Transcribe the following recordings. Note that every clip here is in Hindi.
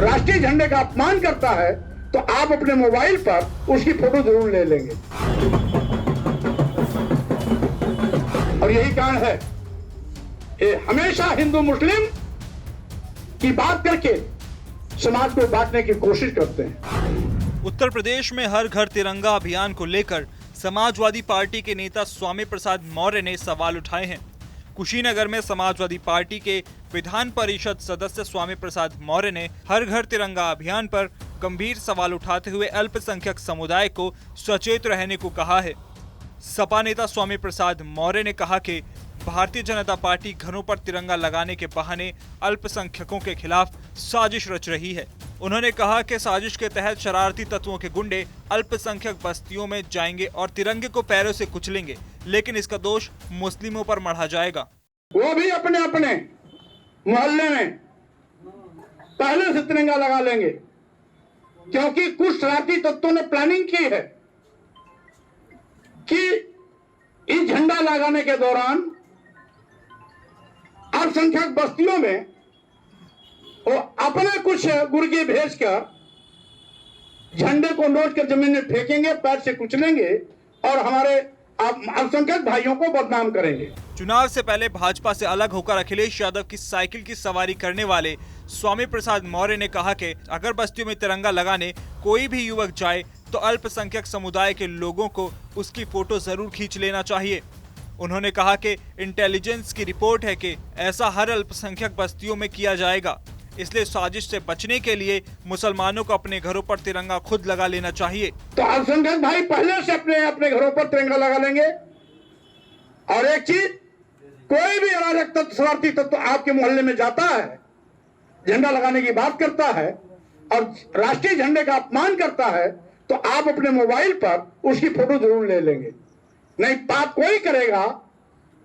राष्ट्रीय झंडे का अपमान करता है तो आप अपने मोबाइल पर उसकी फोटो जरूर ले लेंगे। और यही कारण है कि हमेशा हिंदू मुस्लिम की बात करके समाज को बांटने की कोशिश करते हैं। उत्तर प्रदेश में हर घर तिरंगा अभियान को लेकर समाजवादी पार्टी के नेता स्वामी प्रसाद मौर्य ने सवाल उठाए हैं। कुशीनगर में समाजवादी पार्टी के विधान परिषद सदस्य स्वामी प्रसाद मौर्य ने हर घर तिरंगा अभियान पर गंभीर सवाल उठाते हुए अल्पसंख्यक समुदाय को सचेत रहने को कहा है। सपा नेता स्वामी प्रसाद मौर्य ने कहा कि भारतीय जनता पार्टी घरों पर तिरंगा लगाने के बहाने अल्पसंख्यकों के खिलाफ साजिश रच रही है। उन्होंने कहा कि साजिश के तहत शरारती तत्वों के गुंडे अल्पसंख्यक बस्तियों में जाएंगे और तिरंगे को पैरों से कुचलेंगे, लेकिन इसका दोष मुस्लिमों पर मढ़ा जाएगा। वो भी अपने अपने मोहल्ले में पहले से तिरंगा लगा लेंगे, क्योंकि कुछ शरारती तत्वों ने प्लानिंग की है कि इस झंडा लगाने के दौरान अल्पसंख्यक बस्तियों में वो अपने कुछ गुर्गे भेजकर झंडे को नोच कर जमीन में फेंकेंगे, पैर से कुचलेंगे और हमारे अल्पसंख्यक भाइयों को बदनाम करेंगे। चुनाव से पहले भाजपा से अलग होकर अखिलेश यादव की साइकिल की सवारी करने वाले स्वामी प्रसाद मौर्य ने कहा कि अगर बस्तियों में तिरंगा लगाने कोई भी युवक जाए तो अल्पसंख्यक समुदाय के लोगों को उसकी फोटो जरूर खींच लेना चाहिए। उन्होंने कहा कि इंटेलिजेंस की रिपोर्ट है कि ऐसा हर अल्पसंख्यक बस्तियों में किया जाएगा, इसलिए साजिश से बचने के लिए मुसलमानों को अपने घरों पर तिरंगा खुद लगा लेना चाहिए। तो अल्पसंख्यक भाई पहले से अपने घरों पर तिरंगा लगा लेंगे। और एक चीज, कोई भी अराजक तत्व, शरारती तत्व आपके मोहल्ले में जाता है, झंडा लगाने की बात करता है और राष्ट्रीय झंडे का अपमान करता है, तो आप अपने मोबाइल पर उसकी फोटो जरूर ले लेंगे। नहीं, पाप कोई करेगा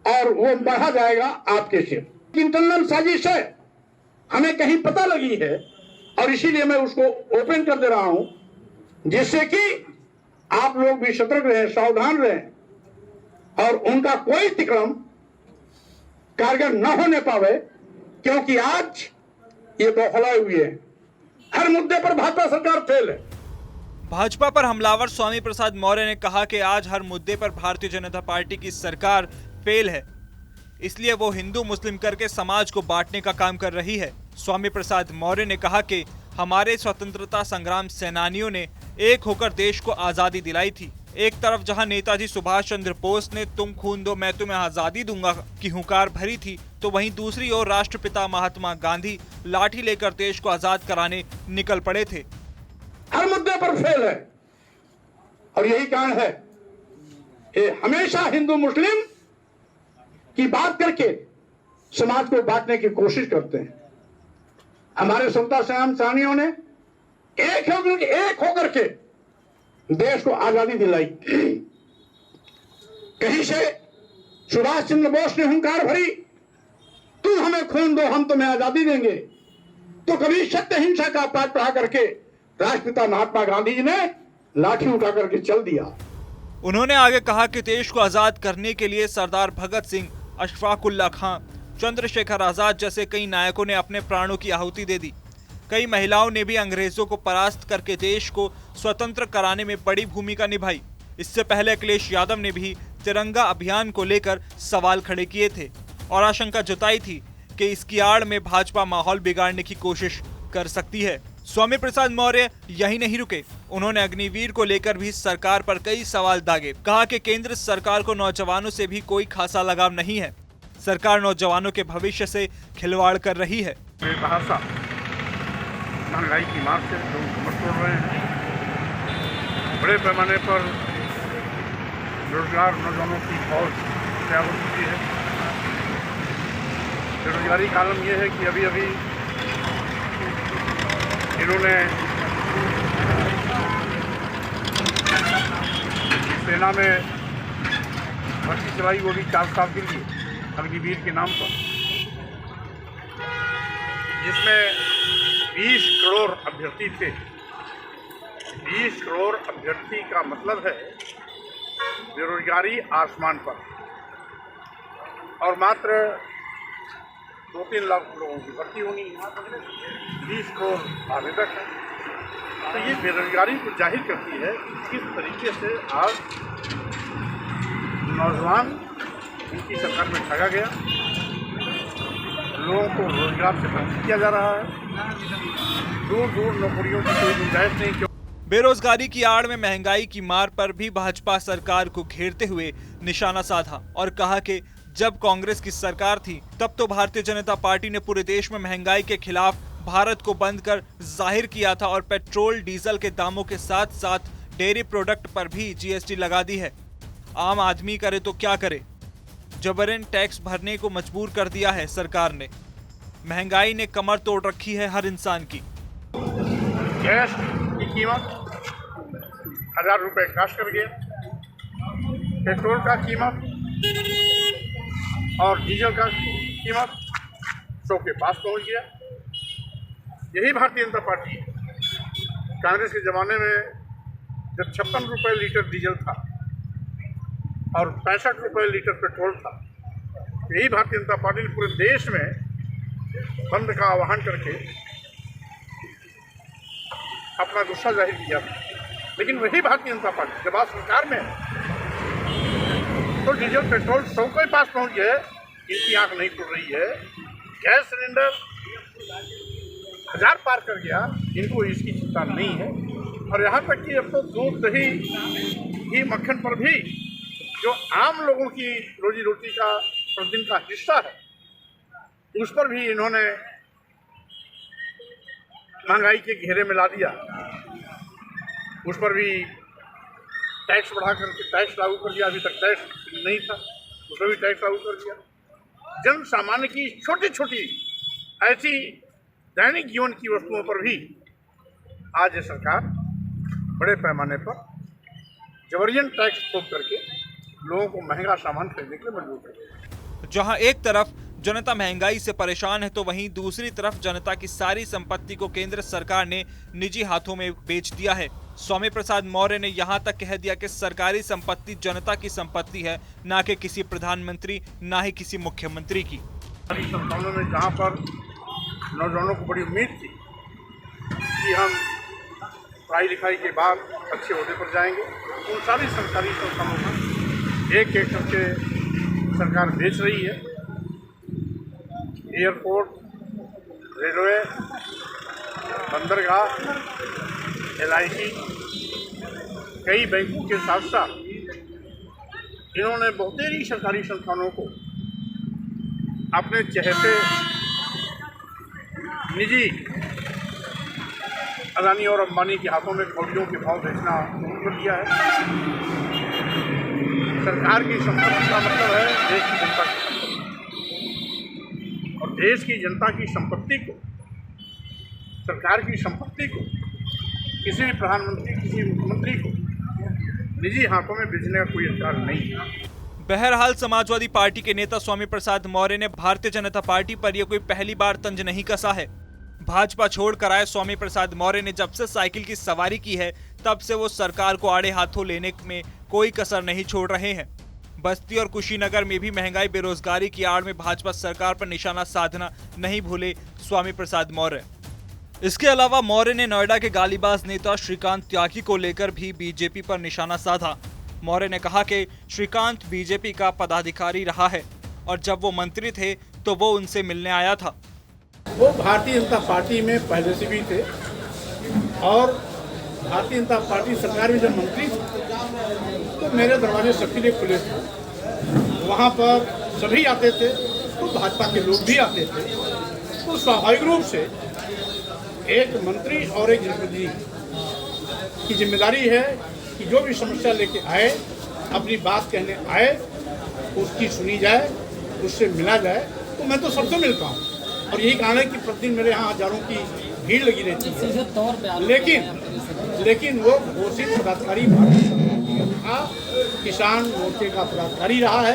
और वो बढ़ा जाएगा आपके सिर। इंटरनल साजिश है, हमें कहीं पता लगी है और इसीलिए मैं उसको ओपन कर दे रहा हूं, जिससे कि आप लोग भी सतर्क रहें, सावधान रहें और उनका कोई तिक्रम कारगर न होने पावे, क्योंकि आज ये बौखलाए हुए है। हर मुद्दे पर भाजपा सरकार फेल है। भाजपा पर हमलावर स्वामी प्रसाद मौर्य ने कहा कि आज हर मुद्दे पर भारतीय जनता पार्टी की सरकार फेल है, इसलिए वो हिंदू मुस्लिम करके समाज को बांटने का काम कर रही है। स्वामी प्रसाद मौर्य ने कहा कि हमारे स्वतंत्रता संग्राम सेनानियों ने एक होकर देश को आजादी दिलाई थी। एक तरफ जहां नेताजी सुभाष चंद्र बोस ने तुम खून दो मैं तुम्हें आजादी दूंगा की हुंकार भरी थी, तो वहीं दूसरी ओर राष्ट्रपिता महात्मा गांधी लाठी लेकर देश को आजाद कराने निकल पड़े थे। हर मुद्दे पर फेल है और यही कारण है कि हमेशा हिंदू मुस्लिम की बात करके समाज को बांटने की कोशिश करते हैं। हमारे स्वतंत्रता संग्राम सेनानियों ने एक होकर के देश को आजादी दिलाई। कहीं से सुभाष चंद्र बोस ने हुंकार भरी, तुम हमें खून दो हम तुम्हें आजादी देंगे, तो कभी सत्य हिंसा का पाठ पढ़ा करके राष्ट्रपिता महात्मा गांधी जी ने लाठी उठा करके चल दिया। उन्होंने आगे कहा कि देश को आजाद करने के लिए सरदार भगत सिंह, अशफाक उल्लाह खां, चंद्रशेखर आजाद जैसे कई नायकों ने अपने प्राणों की आहुति दे दी। कई महिलाओं ने भी अंग्रेजों को परास्त करके देश को स्वतंत्र कराने में बड़ी भूमिका निभाई। इससे पहले अखिलेश यादव ने भी तिरंगा अभियान को लेकर सवाल खड़े किए थे और आशंका जताई थी कि इसकी आड़ में भाजपा माहौल बिगाड़ने की कोशिश कर सकती है। स्वामी प्रसाद मौर्य यही नहीं रुके, उन्होंने अग्निवीर को लेकर भी सरकार पर कई सवाल दागे। कहा कि केंद्र सरकार को नौजवानों से भी कोई खासा लगाव नहीं है, सरकार नौजवानों के भविष्य से खिलवाड़ कर रही है। महंगाई की मार से लोग कमर तोड़ रहे हैं, बड़े पैमाने पर बेरोजगार नौजवानों की फौज तैयार हो चुकी है। बेरोजगारी का आलम यह है कि अभी अभी इन्होंने सेना में भर्ती चलाई, वो भी 4 साल के लिए अग्निवीर के नाम पर, जिसमें 20 करोड़ अभ्यर्थी थे। 20 करोड़ अभ्यर्थी का मतलब है बेरोजगारी आसमान पर, और मात्र 2-3 लाख लोगों की भर्ती होनी है, 20 करोड़ आवेदक है। तो ये बेरोजगारी को जाहिर करती है कि किस तरीके से आज नौजवान इनकी सरकार में ठगा गया, लोगों को रोजगार से वंचित किया जा रहा है, दूर दूर नौकरियों की कोई गुंजाइश नहीं। क्यों बेरोजगारी की आड़ में महंगाई की मार पर भी भाजपा सरकार को घेरते हुए निशाना साधा और कहा कि जब कांग्रेस की सरकार थी तब तो भारतीय जनता पार्टी ने पूरे देश में महंगाई के खिलाफ भारत को बंद कर जाहिर किया था और पेट्रोल डीजल के दामों के साथ साथ डेयरी प्रोडक्ट पर भी जीएसटी लगा दी है। आम आदमी करे तो क्या करे, जबरन टैक्स भरने को मजबूर कर दिया है सरकार ने। महंगाई ने कमर तोड़ रखी है हर इंसान की। गैस की कीमत 1000 रुपये क्रॉस कर गया, पेट्रोल का कीमत और डीजल का कीमत 100 के पास पहुंच गया। यही भारतीय जनता पार्टी है। कांग्रेस के ज़माने में जब 56 रुपये लीटर डीजल था और 65 रुपये लीटर पेट्रोल था, यही भारतीय जनता पार्टी ने पूरे देश में बंद का आह्वान करके अपना गुस्सा जाहिर किया था। लेकिन वही भारतीय जनता पार्टी जब आज सरकार में तो डीजल पेट्रोल 100 के पास पहुंच गए, इनकी आंख नहीं खुल रही है। गैस सिलेंडर 1000 पार कर गया, इनको इसकी चिंता नहीं है। और यहाँ तक कि अब तो दूध, दही, घी, मक्खन पर भी जो आम लोगों की रोजी रोटी का प्रतिदिन का हिस्सा है, उस पर भी इन्होंने महंगाई के घेरे में ला दिया। उस पर भी टैक्स बढ़ा करके टैक्स लागू कर दिया। अभी तक टैक्स नहीं था, उस पर भी टैक्स लागू कर दिया। जन सामान्य की छोटी छोटी ऐसी दैनिक जीवन की वस्तुओं पर भी आज ये सरकार बड़े पैमाने पर जबरन टैक्स थोप करके लोगों को महंगा सामान खरीदने के लिए मजबूर कर दिया। जहां एक तरफ जनता महंगाई से परेशान है तो वहीं दूसरी तरफ जनता की सारी संपत्ति को केंद्र सरकार ने निजी हाथों में बेच दिया है। स्वामी प्रसाद मौर्य ने यहां तक कह दिया कि सरकारी संपत्ति जनता की संपत्ति है, ना कि किसी प्रधानमंत्री, ना ही किसी मुख्यमंत्री की। सारी संस्थानों में जहाँ पर नौजवानों को बड़ी उम्मीद थी कि हम पढ़ाई लिखाई के बाद अच्छे ओहदे पर जाएंगे, उन सारी सरकारी संस्थानों में एक एक करके सरकार बेच रही है। एयरपोर्ट, रेलवे, बंदरगाह, LIC, कई बैंकों के साथ साथ इन्होंने बहुतेरी सरकारी संस्थानों को अपने चहेते निजी अदानी और अंबानी के हाथों में कौड़ियों के भाव बेचना शुरू कर दिया है। सरकार की संपत्ति का मतलब है देश की जनता की संपत्ति, और देश की जनता की संपत्ति को, सरकार की संपत्ति को किसी भी प्रधानमंत्री, किसी मुख्यमंत्री को निजी हाथों में बेचने का कोई अधिकार नहीं है। बहरहाल समाजवादी पार्टी के नेता स्वामी प्रसाद मौर्य ने भारतीय जनता पार्टी पर यह कोई पहली बार तंज नहीं कसा है। भाजपा छोड़कर आए स्वामी प्रसाद मौर्य ने जब से साइकिल की सवारी की है तब से वो सरकार को आड़े हाथों लेने में कोई कसर नहीं छोड़ रहे हैं। बस्ती और कुशीनगर में भी महंगाई बेरोजगारी की आड़ में भाजपा सरकार पर निशाना साधना नहीं भूले स्वामी प्रसाद मौर्य। इसके अलावा मौर्य ने नोएडा के गालीबाज नेता श्रीकांत त्यागी को लेकर भी बीजेपी पर निशाना साधा। मौर्य ने कहा कि श्रीकांत बीजेपी का पदाधिकारी रहा है और जब वो मंत्री थे तो वो उनसे मिलने आया था। वो भारतीय जनता पार्टी में पहले से भी थे और भारतीय जनता पार्टी सरकार में जब मंत्री थे तो मेरे दरवाजे सबके लिए खुले थे। वहाँ पर सभी आते थे, तो भाजपा के लोग भी आते थे। तो स्वाभाविक रूप से एक मंत्री और एक जनप्रतिनिधि की जिम्मेदारी है कि जो भी समस्या लेके आए, अपनी बात कहने आए, उसकी सुनी जाए, उससे मिला जाए। तो मैं तो सबसे मिलता हूँ और यही कारण है कि प्रतिदिन मेरे यहाँ हजारों की भीड़ लगी रहती है। लेकिन वो घोषित पदाधिकारी भारतीय जनता पार्टी का किसान मोर्चे का पदाधिकारी रहा है